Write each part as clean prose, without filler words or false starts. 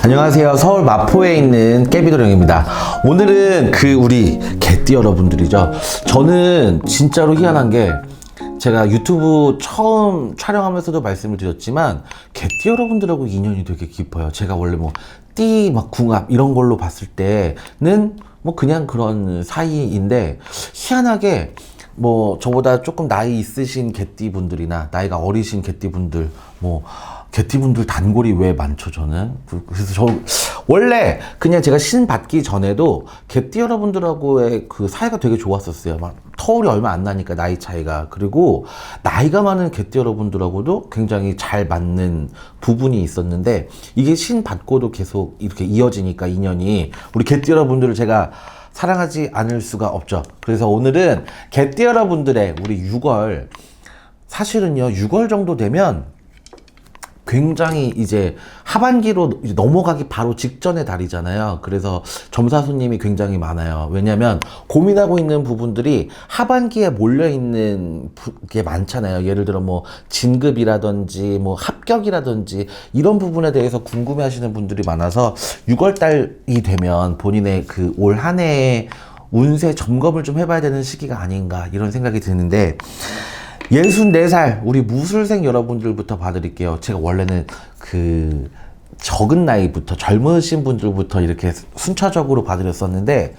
안녕하세요. 서울 마포에 있는 깨비도령입니다. 오늘은 우리 개띠 여러분들이죠. 저는 진짜로 희한한 게 제가 유튜브 처음 촬영하면서도 말씀을 드렸지만 개띠 여러분들하고 인연이 되게 깊어요. 제가 원래 띠 궁합 이런 걸로 봤을 때는 그냥 그런 사이인데 희한하게 저보다 조금 나이 있으신 개띠 분들이나 나이가 어리신 개띠 분들 개띠 분들 단골이 왜 많죠, 저는? 그래서 저 원래 그냥 제가 신 받기 전에도 개띠 여러분들하고의 사이가 되게 좋았었어요. 터울이 얼마 안 나니까 나이 차이가. 그리고 나이가 많은 개띠 여러분들하고도 굉장히 잘 맞는 부분이 있었는데 이게 신 받고도 계속 이렇게 이어지니까 인연이 우리 개띠 여러분들을 제가 사랑하지 않을 수가 없죠. 그래서 오늘은 개띠 여러분들의 우리 6월, 사실은요 6월 정도 되면 굉장히 이제 하반기로 넘어가기 바로 직전의 달이잖아요. 그래서 점사 손님이 굉장히 많아요. 왜냐면 고민하고 있는 부분들이 하반기에 몰려있는 게 많잖아요. 예를 들어 진급이라든지 합격이라든지 이런 부분에 대해서 궁금해 하시는 분들이 많아서 6월 달이 되면 본인의 올 한 해의 운세 점검을 좀 해봐야 되는 시기가 아닌가 이런 생각이 드는데 64살 우리 무술생 여러분들부터 봐드릴게요. 제가 원래는 적은 나이부터 젊으신 분들부터 이렇게 순차적으로 봐드렸었는데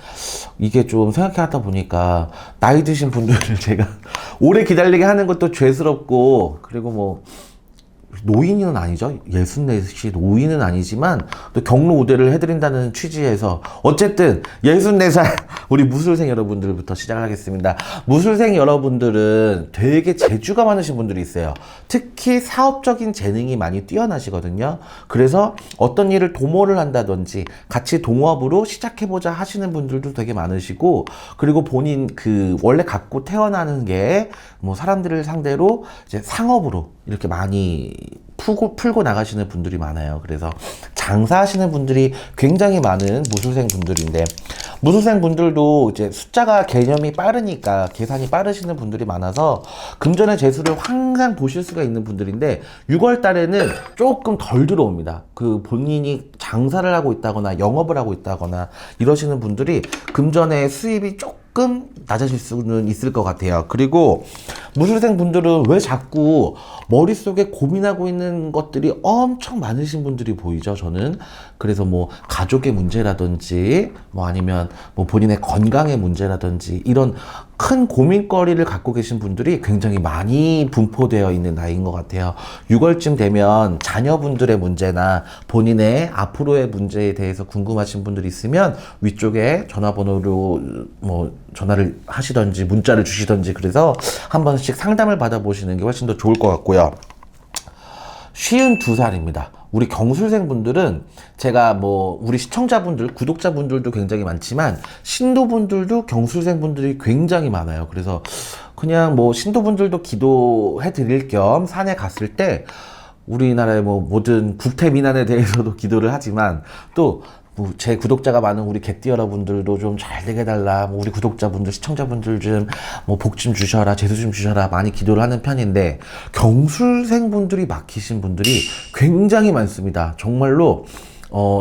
이게 좀 생각해하다 보니까 나이 드신 분들을 제가 오래 기다리게 하는 것도 죄스럽고, 그리고 노인은 아니죠. 64시 노인은 아니지만 또 경로 우대를 해드린다는 취지에서 어쨌든 64살 우리 무술생 여러분들부터 시작을 하겠습니다. 무술생 여러분들은 되게 재주가 많으신 분들이 있어요. 특히 사업적인 재능이 많이 뛰어나시거든요. 그래서 어떤 일을 도모를 한다든지 같이 동업으로 시작해보자 하시는 분들도 되게 많으시고, 그리고 본인 원래 갖고 태어나는 게 사람들을 상대로 이제 상업으로 이렇게 많이 풀고 나가시는 분들이 많아요. 그래서 장사하시는 분들이 굉장히 많은 무술생 분들인데, 무술생 분들도 이제 숫자가 개념이 빠르니까 계산이 빠르시는 분들이 많아서 금전의 재수를 항상 보실 수가 있는 분들인데 6월 달에는 조금 덜 들어옵니다. 본인이 장사를 하고 있다거나 영업을 하고 있다거나 이러시는 분들이 금전의 수입이 조금 낮아질 수는 있을 것 같아요. 그리고 무술생 분들은 왜 자꾸 머릿속에 고민하고 있는 것들이 엄청 많으신 분들이 보이죠, 저는. 그래서 가족의 문제라든지 아니면 본인의 건강의 문제라든지 이런 큰 고민거리를 갖고 계신 분들이 굉장히 많이 분포되어 있는 나이인 것 같아요. 6월쯤 되면 자녀분들의 문제나 본인의 앞으로의 문제에 대해서 궁금하신 분들이 있으면 위쪽에 전화번호로 전화를 하시던지 문자를 주시던지 그래서 한 번씩 상담을 받아보시는 게 훨씬 더 좋을 것 같고요. 52살입니다. 우리 경술생 분들은 제가 우리 시청자분들, 구독자분들도 굉장히 많지만 신도분들도 경술생 분들이 굉장히 많아요. 그래서 그냥 신도분들도 기도해 드릴 겸 산에 갔을 때 우리나라의 모든 국태민안에 대해서도 기도를 하지만 또 제 구독자가 많은 우리 개띠 여러분들도 좀 잘 되게 해달라, 우리 구독자분들, 시청자분들 좀 복 좀 주셔라, 재수 좀 주셔라 많이 기도를 하는 편인데 경술생 분들이 막히신 분들이 굉장히 많습니다. 정말로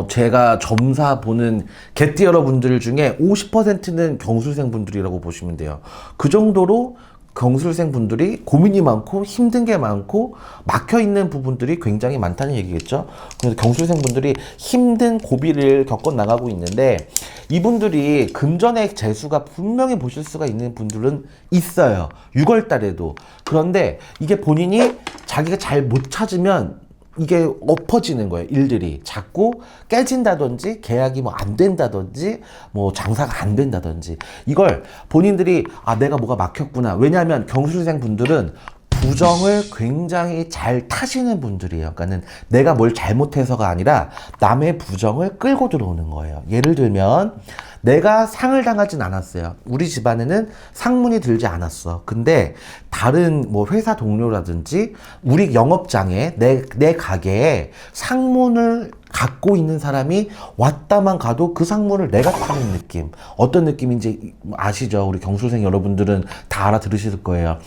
제가 점사 보는 개띠 여러분들 중에 50%는 경술생 분들이라고 보시면 돼요. 그 정도로 경술생 분들이 고민이 많고 힘든 게 많고 막혀있는 부분들이 굉장히 많다는 얘기겠죠. 그래서 경술생 분들이 힘든 고비를 겪어 나가고 있는데 이분들이 금전의 재수가 분명히 보실 수가 있는 분들은 있어요. 6월 달에도. 그런데 이게 본인이 자기가 잘 못 찾으면 이게 엎어지는 거예요. 일들이 자꾸 깨진다든지 계약이 안 된다든지 장사가 안 된다든지 이걸 본인들이 내가 뭐가 막혔구나. 왜냐하면 경술생 분들은 부정을 굉장히 잘 타시는 분들이에요. 그러니까는 내가 뭘 잘못해서가 아니라 남의 부정을 끌고 들어오는 거예요. 예를 들면 내가 상을 당하진 않았어요. 우리 집안에는 상문이 들지 않았어. 근데 다른 회사 동료라든지 우리 영업장에 내 가게에 상문을 갖고 있는 사람이 왔다만 가도 그 상문을 내가 타는 느낌. 어떤 느낌인지 아시죠? 우리 경술생 여러분들은 다 알아들으실 거예요.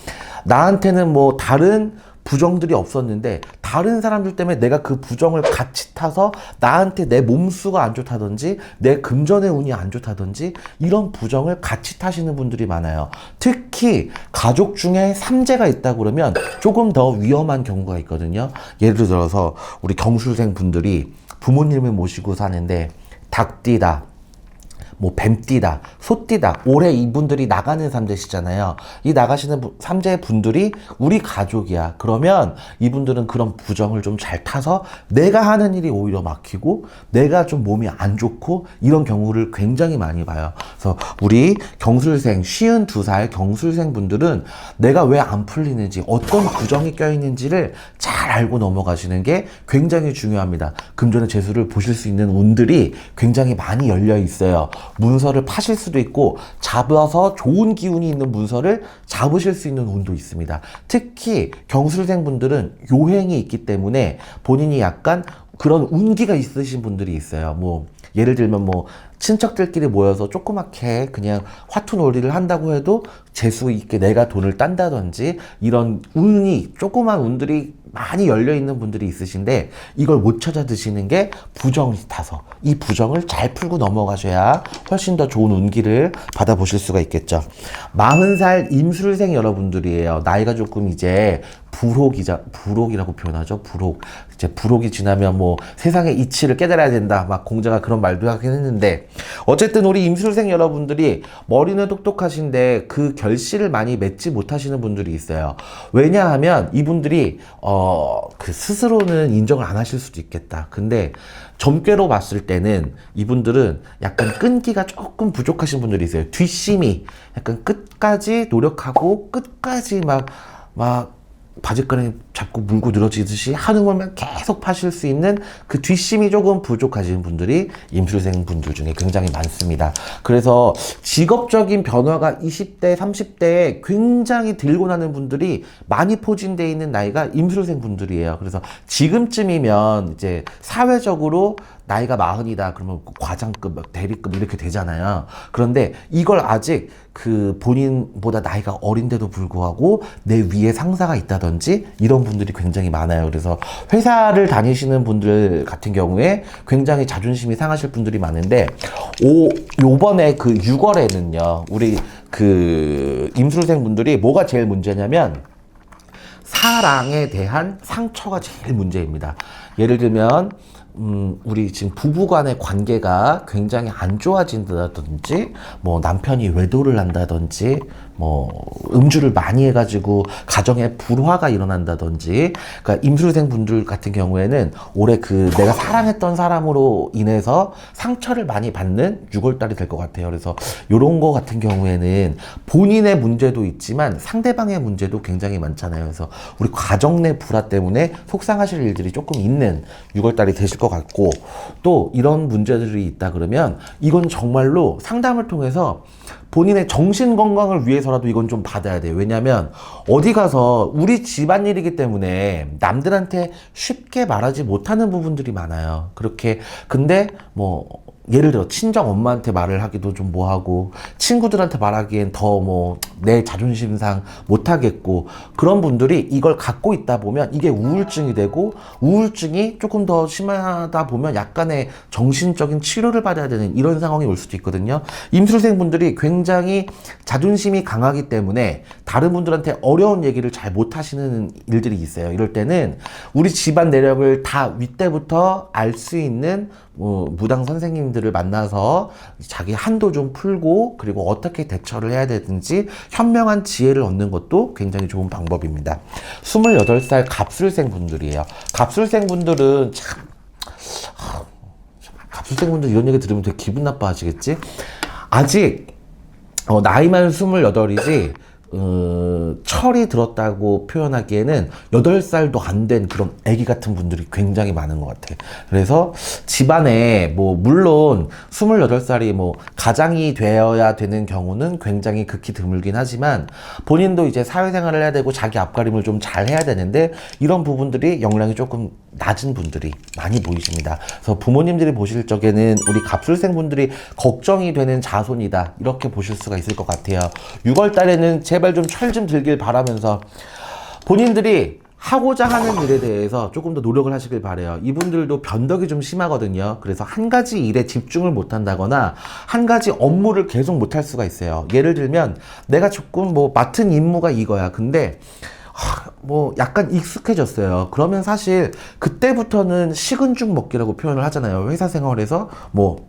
나한테는 다른 부정들이 없었는데 다른 사람들 때문에 내가 그 부정을 같이 타서 나한테 내 몸수가 안 좋다든지 내 금전의 운이 안 좋다든지 이런 부정을 같이 타시는 분들이 많아요. 특히 가족 중에 삼재가 있다 그러면 조금 더 위험한 경우가 있거든요. 예를 들어서 우리 경술생 분들이 부모님을 모시고 사는데 닭띠다, 뭐 뱀띠다, 소띠다, 올해 이분들이 나가는 삼재시잖아요. 이 나가시는 삼재 분들이 우리 가족이야. 그러면 이분들은 그런 부정을 좀 잘 타서 내가 하는 일이 오히려 막히고 내가 좀 몸이 안 좋고 이런 경우를 굉장히 많이 봐요. 그래서 우리 경술생, 52살 경술생 분들은 내가 왜 안 풀리는지, 어떤 부정이 껴있는지를 잘 알고 넘어가시는 게 굉장히 중요합니다. 금전의 재수를 보실 수 있는 운들이 굉장히 많이 열려 있어요. 문서를 파실 수도 있고 잡아서 좋은 기운이 있는 문서를 잡으실 수 있는 운도 있습니다. 특히 경술생 분들은 요행이 있기 때문에 본인이 약간 그런 운기가 있으신 분들이 있어요. 뭐 예를 들면 뭐 친척들끼리 모여서 조그맣게 그냥 화투 놀이를 한다고 해도 재수 있게 내가 돈을 딴다든지 이런 운이, 조그만 운들이 많이 열려있는 분들이 있으신데 이걸 못 찾아 드시는 게 부정이 타서, 이 부정을 잘 풀고 넘어가셔야 훨씬 더 좋은 운기를 받아보실 수가 있겠죠. 40살 임술생 여러분들이에요. 나이가 조금 이제 불혹이라고 표현하죠. 불혹. 이제 불혹이 지나면 뭐 세상의 이치를 깨달아야 된다. 막 공자가 그런 말도 하긴 했는데, 어쨌든 우리 임술생 여러분들이 머리는 똑똑하신데 그 결실을 많이 맺지 못하시는 분들이 있어요. 왜냐하면 이분들이 그 스스로는 인정을 안 하실 수도 있겠다. 근데 점괘로 봤을 때는 이분들은 약간 끈기가 조금 부족하신 분들이 있어요. 뒷심이 약간 끝까지 노력하고 끝까지 막 바짓가랑이 잡고 물고 늘어지듯이 한 우물만 계속 파실 수 있는 그 뒷심이 조금 부족하신 분들이 임술생 분들 중에 굉장히 많습니다. 그래서 직업적인 변화가 20대, 30대에 굉장히 들고 나는 분들이 많이 포진되어 있는 나이가 임술생 분들이에요. 그래서 지금쯤이면 이제 사회적으로 나이가 40이다 그러면 과장급, 대리급 이렇게 되잖아요. 그런데 이걸 아직 그 본인보다 나이가 어린데도 불구하고 내 위에 상사가 있다든지 이런 분들이 굉장히 많아요. 그래서 회사를 다니시는 분들 같은 경우에 굉장히 자존심이 상하실 분들이 많은데, 요번에 그 6월에는요, 우리 그 임술생 분들이 뭐가 제일 문제냐면 사랑에 대한 상처가 제일 문제입니다. 예를 들면 우리 지금 부부간의 관계가 굉장히 안 좋아진다든지, 뭐 남편이 외도를 한다든지, 뭐 음주를 많이 해가지고 가정에 불화가 일어난다든지, 그러니까 임술생 분들 같은 경우에는 올해 그 내가 사랑했던 사람으로 인해서 상처를 많이 받는 6월달이 될 것 같아요. 그래서 요런 거 같은 경우에는 본인의 문제도 있지만 상대방의 문제도 굉장히 많잖아요. 그래서 우리 가정 내 불화 때문에 속상하실 일들이 조금 있는 6월달이 되실 것 같고, 또 이런 문제들이 있다 그러면 이건 정말로 상담을 통해서 본인의 정신 건강을 위해서라도 이건 좀 받아야 돼요. 왜냐면 어디 가서 우리 집안일이기 때문에 남들한테 쉽게 말하지 못하는 부분들이 많아요. 그렇게, 근데 뭐 예를 들어 친정 엄마한테 말을 하기도 좀 뭐하고, 친구들한테 말하기엔 더 뭐 내 자존심상 못하겠고, 그런 분들이 이걸 갖고 있다 보면 이게 우울증이 되고, 우울증이 조금 더 심하다 보면 약간의 정신적인 치료를 받아야 되는 이런 상황이 올 수도 있거든요. 임술생 분들이 굉장히 자존심이 강하기 때문에 다른 분들한테 어려운 얘기를 잘 못하시는 일들이 있어요. 이럴 때는 우리 집안 내력을 다 윗대부터 알 수 있는 무당 선생님들을 만나서 자기 한도 좀 풀고, 그리고 어떻게 대처를 해야 되든지 현명한 지혜를 얻는 것도 굉장히 좋은 방법입니다. 28살 갑술생 분들이에요. 갑술생 분들은 참, 갑술생 분들 이런 얘기 들으면 되게 기분 나빠하시겠지? 아직 나이만 28이지 철이 들었다고 표현하기에는 8살도 안 된 그런 애기 같은 분들이 굉장히 많은 것 같아요. 그래서 집안에 뭐 물론 28살이 뭐 가장이 되어야 되는 경우는 굉장히 극히 드물긴 하지만, 본인도 이제 사회생활을 해야 되고 자기 앞가림을 좀 잘 해야 되는데 이런 부분들이 역량이 조금 낮은 분들이 많이 보이십니다. 그래서 부모님들이 보실 적에는 우리 갑술생 분들이 걱정이 되는 자손이다, 이렇게 보실 수가 있을 것 같아요. 6월 달에는 제발 좀 철 좀 들길 바라면서 본인들이 하고자 하는 일에 대해서 조금 더 노력을 하시길 바래요. 이분들도 변덕이 좀 심하거든요. 그래서 한 가지 일에 집중을 못 한다거나 한 가지 업무를 계속 못 할 수가 있어요. 예를 들면 내가 조금 뭐 맡은 임무가 이거야. 근데 뭐 약간 익숙해졌어요. 그러면 사실 그때부터는 식은 죽 먹기라고 표현을 하잖아요. 회사 생활에서 뭐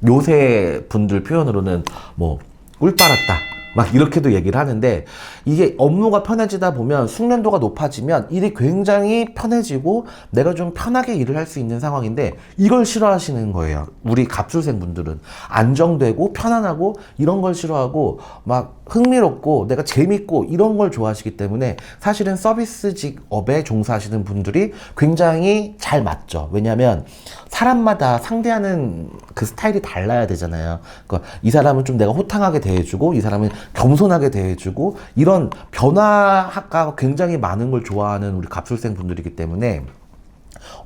요새 분들 표현으로는 뭐 꿀 빨았다 막 이렇게도 얘기를 하는데, 이게 업무가 편해지다 보면 숙련도가 높아지면 일이 굉장히 편해지고 내가 좀 편하게 일을 할 수 있는 상황인데, 이걸 싫어하시는 거예요. 우리 갑술생 분들은 안정되고 편안하고 이런 걸 싫어하고 막 흥미롭고 내가 재밌고 이런 걸 좋아하시기 때문에 사실은 서비스 직업에 종사하시는 분들이 굉장히 잘 맞죠. 왜냐하면 사람마다 상대하는 그 스타일이 달라야 되잖아요. 그러니까 이 사람은 좀 내가 호탕하게 대해주고 이 사람은 겸손하게 대해주고, 이런 변화가 굉장히 많은 걸 좋아하는 우리 갑술생 분들이기 때문에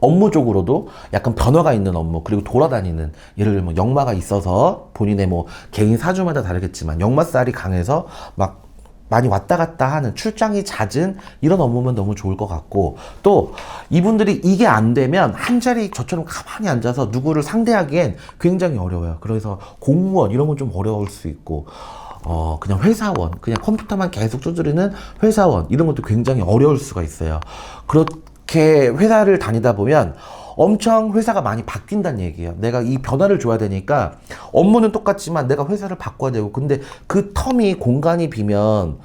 업무적으로도 약간 변화가 있는 업무, 그리고 돌아다니는, 예를 들면 뭐 역마가 있어서 본인의 뭐 개인 사주마다 다르겠지만 역마살이 강해서 막 많이 왔다 갔다 하는, 출장이 잦은 이런 업무면 너무 좋을 것 같고, 또 이분들이 이게 안 되면 한 자리 저처럼 가만히 앉아서 누구를 상대하기엔 굉장히 어려워요. 그래서 공무원 이런 건 좀 어려울 수 있고, 그냥 회사원, 그냥 컴퓨터만 계속 두드리는 회사원 이런 것도 굉장히 어려울 수가 있어요. 그렇게 회사를 다니다 보면 엄청 회사가 많이 바뀐다는 얘기예요. 내가 이 변화를 줘야 되니까 업무는 똑같지만 내가 회사를 바꿔야 되고, 근데 그 텀이, 공간이 비면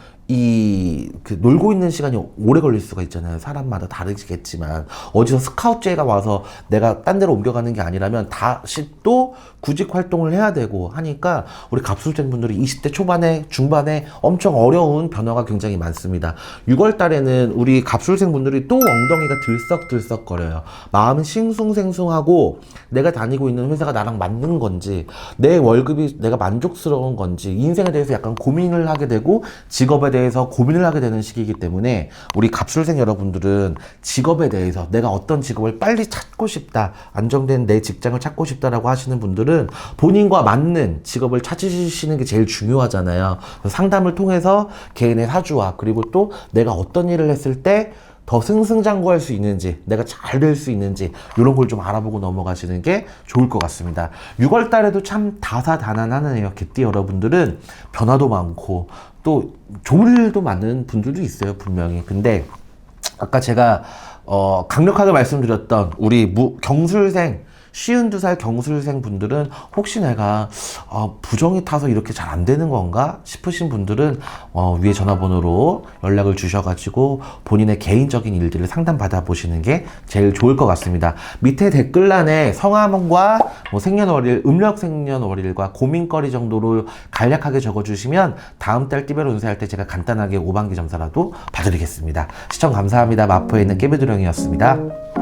놀고 있는 시간이 오래 걸릴 수가 있잖아요. 사람마다 다르겠지만 어디서 스카우트제가 와서 내가 딴 데로 옮겨가는 게 아니라면 다시 또 구직 활동을 해야 되고 하니까 우리 갑술생 분들이 20대 초반에 중반에 엄청 어려운 변화가 굉장히 많습니다. 6월 달에는 우리 갑술생 분들이 또 엉덩이가 들썩들썩 거려요. 마음은 싱숭생숭하고 내가 다니고 있는 회사가 나랑 맞는 건지, 내 월급이 내가 만족스러운 건지, 인생에 대해서 약간 고민을 하게 되고 직업에 대해서 고민을 하게 되는 시기이기 때문에 우리 갑술생 여러분들은 직업에 대해서 내가 어떤 직업을 빨리 찾고 싶다, 안정된 내 직장을 찾고 싶다라고 하시는 분들은 본인과 맞는 직업을 찾으시는 게 제일 중요하잖아요. 상담을 통해서 개인의 사주와, 그리고 또 내가 어떤 일을 했을 때 더 승승장구할 수 있는지, 내가 잘 될 수 있는지, 이런 걸 좀 알아보고 넘어가시는 게 좋을 것 같습니다. 6월 달에도 참 다사다난하네요. 개띠 여러분들은 변화도 많고 또 좋은 일도 많은 분들도 있어요, 분명히. 근데 아까 제가 강력하게 말씀드렸던 우리 경술생, 52살 경술생 분들은 혹시 내가 부정이 타서 이렇게 잘 안 되는 건가 싶으신 분들은 위에 전화번호로 연락을 주셔가지고 본인의 개인적인 일들을 상담 받아보시는 게 제일 좋을 것 같습니다. 밑에 댓글란에 성함과 뭐 생년월일, 음력 생년월일과 고민거리 정도로 간략하게 적어주시면 다음 달 띠별 운세할 때 제가 간단하게 5반기 점사라도 봐드리겠습니다. 시청 감사합니다. 마포에 있는 깨비도령이었습니다.